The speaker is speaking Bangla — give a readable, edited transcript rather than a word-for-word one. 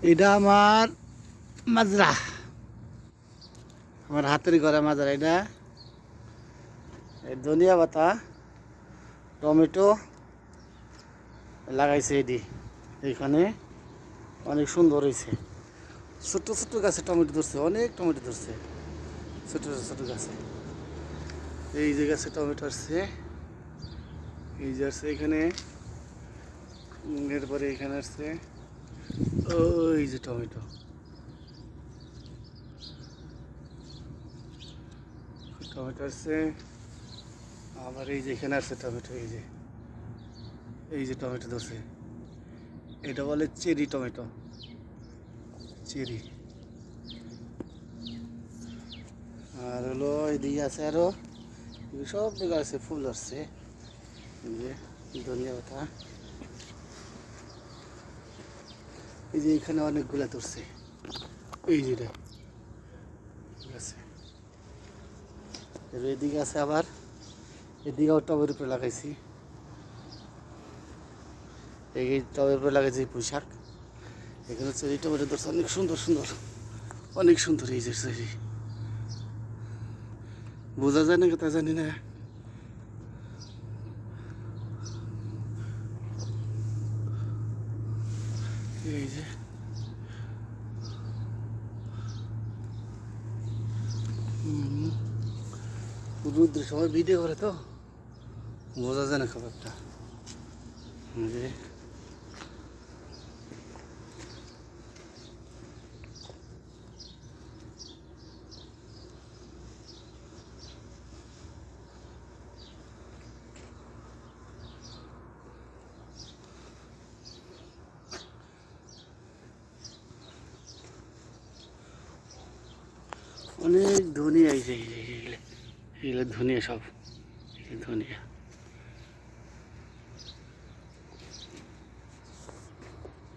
এটা আমার মাজরা, আমার হাতের গড়া মাজরা। এটা ধনিয়া পাতা, টমেটো লাগাইছে এটি এইখানে, অনেক সুন্দর হয়েছে। ছোট্ট ছোট্ট গাছে টমেটো ধরছে, অনেক টমেটো ধরছে ছোট ছোট গাছে। এই যে গাছে টমেটো আসছে, এই যে আসছে এখানে, এরপরে এখানে আসছে ওই যে টমেটো, টমেটো আসছে। আবার এই যে এখানে আসছে টমেটো, এই যে টমেটো ধরছে। এটা বলে চেরি টমেটো, চেরি। আর হলো এদিকে আছে আরো সব জায়গা আছে, ফুল আসছে। এই যে ধনিয়া পাতা, এই যে এখানে অনেকগুলা ধরছে, এই যেটা আছে। এদিকে আছে আবার, এদিকেও টবের উপরে লাগাইছি, এই টবের উপরে লাগাইছি পুঁইশাক। এখানে হচ্ছে এই টমেটো ধরছে অনেক সুন্দর সুন্দর, অনেক সুন্দর। এই যে বোঝা যায় না কথা জানি না। এই যে রুদ্র সবাই ভিডিও করে তো বোঝা যায় না খুব একটা। যে অনেক ধনিয়া, এই যে এগুলো ধনিয়া, সব ধনিয়া।